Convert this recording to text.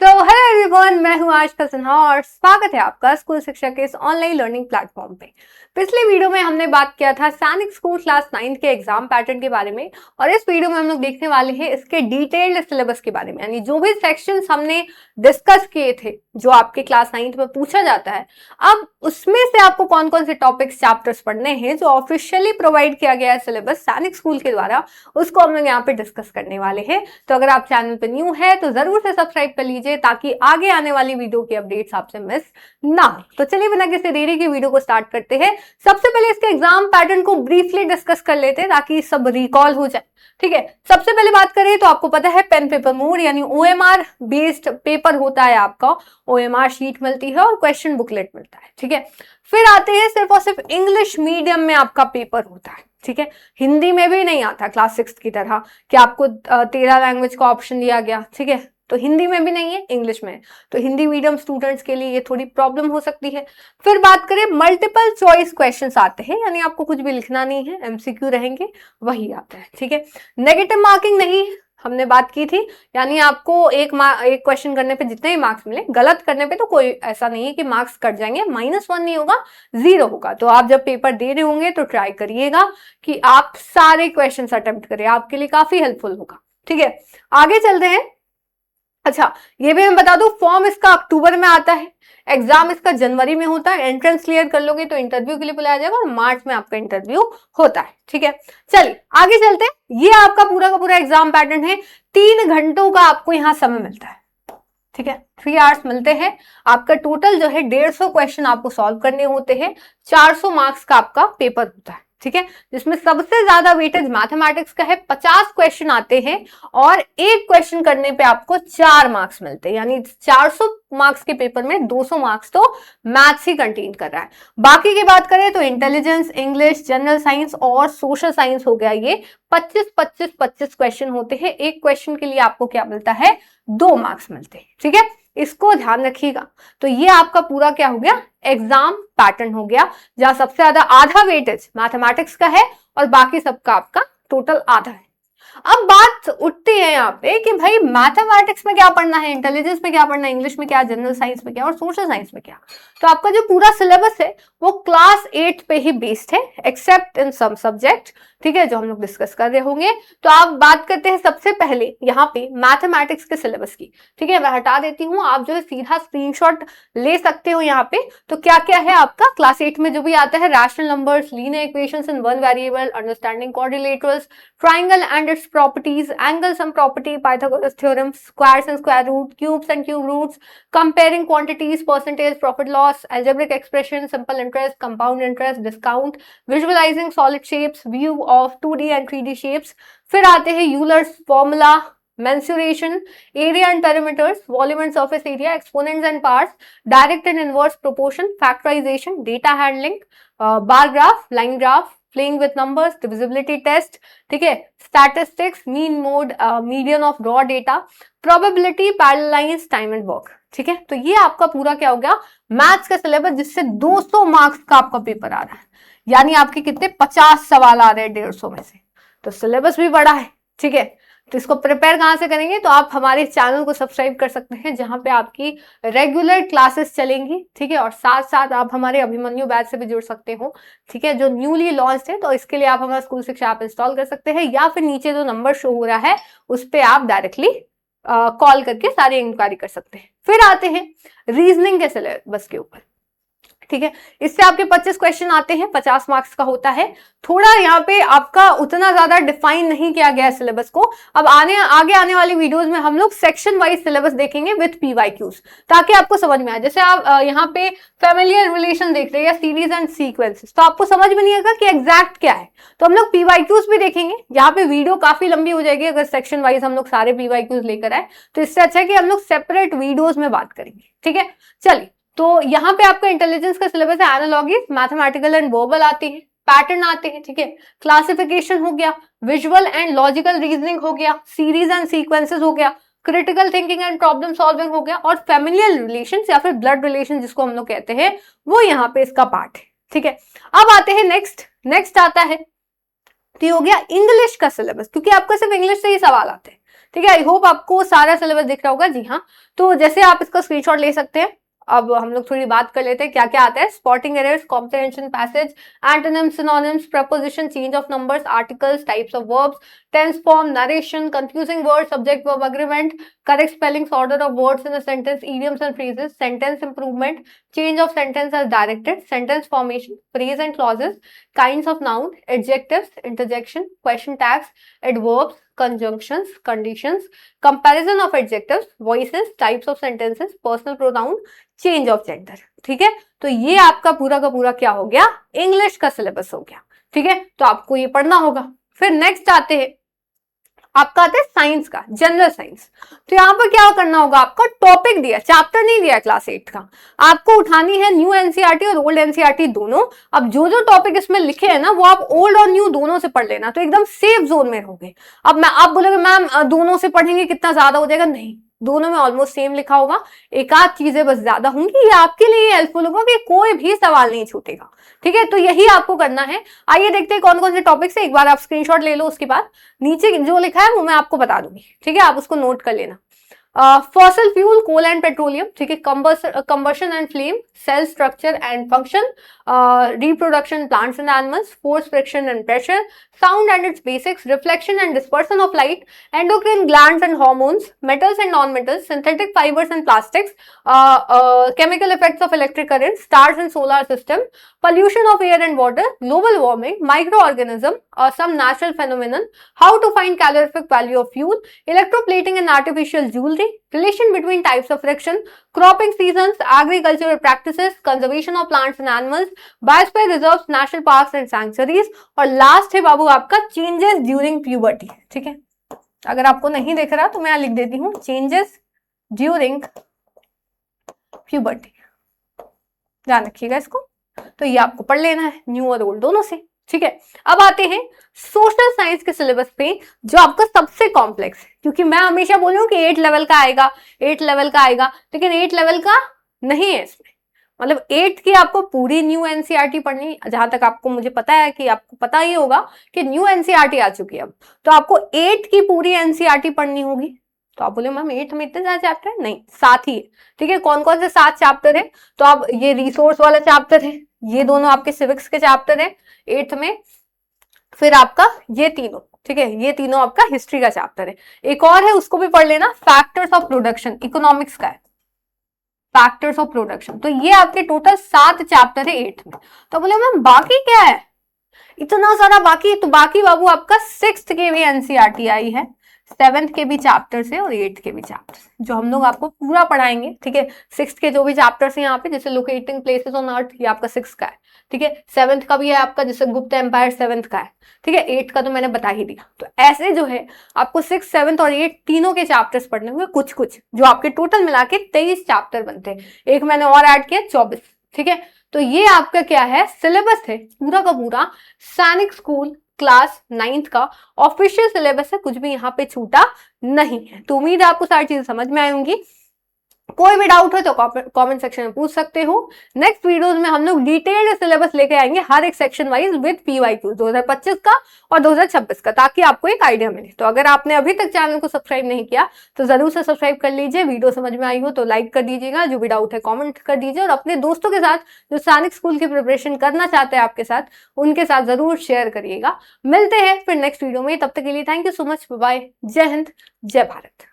तो hello everyone, मैं हूं आजकल सिन्हा और स्वागत है आपका स्कूल शिक्षा के इस ऑनलाइन लर्निंग प्लेटफॉर्म पे। पिछले वीडियो में हमने बात किया था सैनिक स्कूल क्लास 9 के एग्जाम पैटर्न के बारे में और इस वीडियो में हम लोग देखने वाले हैं इसके डिटेल्ड सिलेबस के बारे में, यानी जो भी सेक्शंस हमने डिस्कस किए थे जो आपके क्लास 9 में पूछा जाता है, अब उसमें से आपको कौन कौन से टॉपिक्स चैप्टर्स पढ़ने हैं जो ऑफिशियली प्रोवाइड किया गया है सिलेबस सैनिक स्कूल के द्वारा, उसको हम लोग यहाँ पे डिस्कस करने वाले हैं। तो अगर आप चैनल पे न्यू है तो जरूर से सब्सक्राइब कर लीजिए ताकि आगे आने वाली वीडियो की अपडेट्स आपसे मिस ना हो। तो चलिए बिना किसी देरी के वीडियो को स्टार्ट करते हैं। सबसे पहले इसके एग्जाम पैटर्न को ब्रीफली डिस्कस कर लेते हैं ताकि सब रिकॉल हो जाए। ठीक है, सबसे पहले बात करें तो आपको पता है पेन पेपर मोड यानी ओएमआर बेस्ड पेपर होता है आपका। ओएमआर शीट मिलती है और क्वेश्चन बुकलेट मिलता है। ठीक है, फिर आते हैं सिर्फ और सिर्फ इंग्लिश मीडियम में आपका पेपर होता है। ठीक है, हिंदी में भी नहीं आता क्लास 6 की तरह कि आपको 13 लैंग्वेज का ऑप्शन दिया गया। ठीक है, तो हिंदी में भी नहीं है, इंग्लिश में। तो हिंदी मीडियम स्टूडेंट्स के लिए ये थोड़ी प्रॉब्लम हो सकती है। फिर बात करें मल्टीपल चॉइस क्वेश्चंस आते हैं, यानी आपको कुछ भी लिखना नहीं है, एमसीक्यू रहेंगे, वही आता है। ठीक है, नेगेटिव मार्किंग नहीं, हमने बात की थी, यानी आपको एक क्वेश्चन करने पे जितने ही मार्क्स मिले, गलत करने पे तो कोई ऐसा नहीं है कि मार्क्स कट जाएंगे, -1 नहीं होगा, 0 होगा। तो आप जब पेपर दे रहे होंगे तो ट्राई करिएगा कि आप सारे क्वेश्चन अटेम्प्ट करें, आपके लिए काफी हेल्पफुल होगा। ठीक है, आगे चलते हैं। अच्छा, ये भी मैं बता दूं, फॉर्म इसका अक्टूबर में आता है, एग्जाम इसका जनवरी में होता है। एंट्रेंस क्लियर कर लोगे तो इंटरव्यू के लिए बुलाया जाएगा और मार्च में आपका इंटरव्यू होता है। ठीक है, चलिए आगे चलते हैं। ये आपका पूरा का पूरा एग्जाम पैटर्न है। 3 घंटों का आपको यहाँ समय मिलता है। ठीक है, 3 आवर्स मिलते हैं। आपका टोटल जो है 150 क्वेश्चन आपको सॉल्व करने होते हैं। 400 मार्क्स का आपका पेपर होता है। ठीक है, जिसमें सबसे ज्यादा वेटेज मैथमेटिक्स का है, 50 क्वेश्चन आते हैं और एक क्वेश्चन करने पे आपको 4 मार्क्स मिलते हैं, यानी 400 मार्क्स के पेपर में 200 मार्क्स तो मैथ्स ही कंटेन कर रहा है। बाकी की बात करें तो इंटेलिजेंस, इंग्लिश, जनरल साइंस और सोशल साइंस हो गया, ये 25-25-25 क्वेश्चन होते हैं। एक क्वेश्चन के लिए आपको क्या मिलता है, 2 मार्क्स मिलते हैं। ठीक है, इसको ध्यान रखिएगा। तो ये आपका पूरा क्या हो गया, एग्जाम पैटर्न हो गया, जहां सबसे ज्यादा आधा वेटेज मैथमेटिक्स का है और बाकी सबका आपका टोटल आधा है। अब बात उठती है यहाँ पे कि भाई मैथमेटिक्स में क्या पढ़ना है, इंटेलिजेंस में क्या पढ़ना है, इंग्लिश में क्या, जनरल साइंस में क्या और सोशल साइंस में क्या। तो आपका जो पूरा सिलेबस है वो क्लास 8 पे ही बेस्ड है, एक्सेप्ट इन सम सब्जेक्ट। ठीक है, जो हम लोग डिस्कस कर रहे होंगे। तो आप बात करते हैं सबसे पहले यहाँ पे मैथमेटिक्स के सिलेबस की। ठीक है, मैं हटा देती हूँ, आप जो है सीधा स्क्रीनशॉट ले सकते हो यहाँ पे। तो क्या क्या है आपका क्लास 8 में जो भी आता है, rational numbers, linear equations in one variable, understanding quadrilaterals, triangle and its properties, angle sum property, Pythagoras theorem, squares and square root, cubes and cube roots, comparing quantities, percentage, profit loss, algebraic expression, simple interest, compound interest, discount, visualizing solid shapes, view of 2D and 3D shapes। फिर आते हैं Euler's formula, mensuration, area and perimeters, volume and surface area, exponents and parts, direct and inverse proportion, factorization, data handling, bar graph, line graph, playing with numbers, divisibility test। ठीक है, statistics, mean mode, median of raw data, probability, parallel lines, time and work। ठीक है, तो ये आपका पूरा क्या हो गया, मैथ्स का सिलेबस, जिससे 200 मार्क्स का आपका पेपर आ रहा है, यानी आपके कितने 50 सवाल आ रहे हैं 150 में से। तो सिलेबस भी बड़ा है। ठीक है, तो इसको प्रिपेयर कहाँ से करेंगे, तो आप हमारे चैनल को सब्सक्राइब कर सकते हैं, जहां पे आपकी रेगुलर क्लासेस चलेंगी। ठीक है, और साथ साथ आप हमारे अभिमन्यु बैच से भी जुड़ सकते हो। ठीक है, जो न्यूली लॉन्च है, तो इसके लिए आप हमारा स्कूल शिक्षा ऐप इंस्टॉल कर सकते हैं, या फिर नीचे जो नंबर शो हो रहा है उस पर आप डायरेक्टली कॉल करके सारी इंक्वायरी कर सकते हैं। फिर आते हैं रीजनिंग के सिलेबस के ऊपर। ठीक है, इससे आपके 25 क्वेश्चन आते हैं, 50 मार्क्स का होता है। थोड़ा यहाँ पे आपका उतना ज्यादा डिफाइन नहीं किया गया है सिलेबस को। अब आगे आने वाली वीडियोस में हम लोग सेक्शन वाइज सिलेबस देखेंगे विद PYQs, ताकि आपको समझ में आए। जैसे आप यहाँ पे फैमिलियर रिलेशन देख रहे हैं या सीरीज एंड सीक्वेंसेस, तो आपको समझ में नहीं आएगा कि एग्जैक्ट क्या है, तो हम लोग PYQs भी देखेंगे। यहाँ पे वीडियो काफी लंबी हो जाएगी अगर सेक्शन वाइज हम लोग सारे PYQs लेकर आए, तो इससे अच्छा है कि हम लोग सेपरेट वीडियोज में बात करेंगे। ठीक है, चलिए, तो यहाँ पे आपका इंटेलिजेंस का सिलेबस है, एनालॉजीज, मैथमेटिकल एंड वर्बल आते हैं, पैटर्न आते हैं। ठीक है, क्लासिफिकेशन हो गया, विजुअल एंड लॉजिकल रीजनिंग हो गया, सीरीज एंड सीक्वेंसेस हो गया, critical thinking and problem solving हो गया, और फैमिलियल रिलेशंस या फिर ब्लड रिलेशन जिसको हम लोग कहते हैं, वो यहाँ पे इसका पार्ट है। ठीक है, अब आते हैं नेक्स्ट आता है, तो ये हो गया इंग्लिश का सिलेबस, क्योंकि आपका सिर्फ इंग्लिश से ही सवाल आते हैं। ठीक है। आई होप आपको सारा सिलेबस दिख रहा होगा। जी हाँ, तो जैसे आप इसका स्क्रीनशॉट ले सकते हैं। अब हम लोग थोड़ी बात कर लेते हैं क्या क्या आता है। Spotting errors, comprehension passage, antonyms, synonyms, preposition, change of numbers, articles, types of verbs, tense form, narration, confusing word, subject verb agreement, correct spellings, order of words in a sentence, idioms and phrases, sentence improvement, change of sentence as directed, sentence formation, phrase and clauses, kinds of noun, adjectives, interjection, question tags, adverbs, conjunctions, conditions, comparison of adjectives, voices, types of sentences, personal pronoun, change of gender. ठीक है, तो ये आपका पूरा का पूरा क्या हो गया, इंग्लिश का सिलेबस हो गया। ठीक है, तो आपको ये पढ़ना होगा। फिर नेक्स्ट आते हैं, आपका आता है साइंस का, जनरल साइंस। तो यहाँ पर क्या करना होगा, आपका टॉपिक दिया, चैप्टर नहीं दिया क्लास 8 का, आपको उठानी है न्यू एनसीईआरटी और ओल्ड एनसीईआरटी दोनों। अब जो जो टॉपिक इसमें लिखे हैं ना, वो आप ओल्ड और न्यू दोनों से पढ़ लेना, तो एकदम सेफ जोन में रहोगे। अब आप बोलोगे मैम दोनों से पढ़ेंगे कितना ज्यादा हो जाएगा, नहीं, दोनों में ऑलमोस्ट सेम लिखा होगा, एक आध चीजें बस ज्यादा होंगी। ये आपके लिए हेल्पफुल होगा कि कोई भी सवाल नहीं छूटेगा। ठीक है, तो यही आपको करना है। आइए देखते हैं कौन कौन से टॉपिक से, एक बार आप स्क्रीनशॉट ले लो, उसके बाद नीचे जो लिखा है वो मैं आपको बता दूंगी। ठीक है, आप उसको नोट कर लेना। Fossil fuel, coal and petroleum, ठीक है, combustion and flame, cell structure and function, reproduction plants and animals, force, friction and pressure, sound and its basics, reflection and dispersion of light, endocrine glands and hormones, metals and non-metals, synthetic fibers and plastics, chemical effects of electric current, stars and solar system, pollution of air and water, global warming, microorganism, some natural phenomenon, how to find calorific value of fuel, electroplating and artificial jewelry, relation between types of friction, cropping seasons, agricultural practices, conservation of plants and animals, biosphere reserves, national parks and sanctuaries, और last है बाबू आपका changes during puberty. ठीक है, अगर आपको नहीं देख रहा तो मैं लिख देती हूँ, चेंजेस ड्यूरिंग प्यूबर्टी, ध्यान रखिएगा इसको। तो ये आपको पढ़ लेना है न्यू और ओल्ड दोनों से। ठीक है, अब आते हैं सोशल साइंस के सिलेबस पे, जो आपका सबसे कॉम्प्लेक्स है, क्योंकि मैं हमेशा बोल रही हूँ कि 8 लेवल का आएगा, 8 लेवल का आएगा, लेकिन 8 लेवल का नहीं है इसमें। मतलब 8 की आपको पूरी न्यू एनसीईआरटी पढ़नी, जहां तक आपको मुझे पता है कि आपको पता ही होगा कि न्यू एनसीईआरटी आ चुकी है अब, तो आपको 8 की पूरी एनसीईआरटी पढ़नी होगी। तो आप बोले मैम 8 में इतने ज्यादा चैप्टर है, नहीं 7 ही है। ठीक है, कौन कौन से 7 चैप्टर है, तो आप ये रिसोर्स वाला चैप्टर है, ये दोनों आपके सिविक्स के चैप्टर है 8th में, फिर आपका ये तीनों, ठीक है, ये तीनों आपका हिस्ट्री का चैप्टर है। एक और है, उसको भी पढ़ लेना, फैक्टर्स ऑफ प्रोडक्शन, इकोनॉमिक्स का है, फैक्टर्स ऑफ प्रोडक्शन। तो ये आपके टोटल 7 चैप्टर है 8th में। तो बोले मैम बाकी क्या है, इतना सारा बाकी, तो बाकी बाबू आपका 6th के भी एनसीईआरटी आई है, 7th के भी चैप्टर्स है और 8th के भी चैप्टर्स, जो हम लोग आपको पूरा पढ़ाएंगे। ठीक है, 6th के जो भी चैप्टर्स हैं यहाँ पे, जैसे लोकेटिंग प्लेसेस ऑन अर्थ, ये आपका 6th का है। ठीक है, 7th का भी है आपका, जैसे गुप्ता एम्पायर 7th का है। ठीक है, 8th का तो मैंने बता ही दिया। तो ऐसे जो है आपको 6th, 7th और 8th तीनों के चैप्टर्स पढ़ने होंगे, कुछ कुछ, जो आपके टोटल मिला के 23 चैप्टर बनते हैं। एक मैंने और ऐड किया 24। ठीक है, तो ये आपका क्या है, सिलेबस है पूरा का पूरा, सैनिक स्कूल क्लास 9th का ऑफिशियल सिलेबस है, कुछ भी यहाँ पे छूटा नहीं है। तो उम्मीद है आपको सारी चीजें समझ में आई होंगी। कोई भी डाउट हो तो कमेंट सेक्शन में पूछ सकते हो। नेक्स्ट वीडियोस में हम लोग डिटेल्ड सिलेबस लेके आएंगे, हर एक सेक्शन वाइज विद PYQ 2025 का और 2026 का, ताकि आपको एक आइडिया मिले। तो अगर आपने अभी तक चैनल को सब्सक्राइब नहीं किया तो जरूर से सब्सक्राइब कर लीजिए। वीडियो समझ में आई हो तो लाइक कर दीजिएगा, जो भी डाउट है कॉमेंट कर दीजिए, और अपने दोस्तों के साथ जो सैनिक स्कूल की प्रिपरेशन करना चाहते हैं आपके साथ, उनके साथ जरूर शेयर करिएगा। मिलते हैं फिर नेक्स्ट वीडियो में, तब तक के लिए thank you so much, bye, Jai Hind, जय भारत।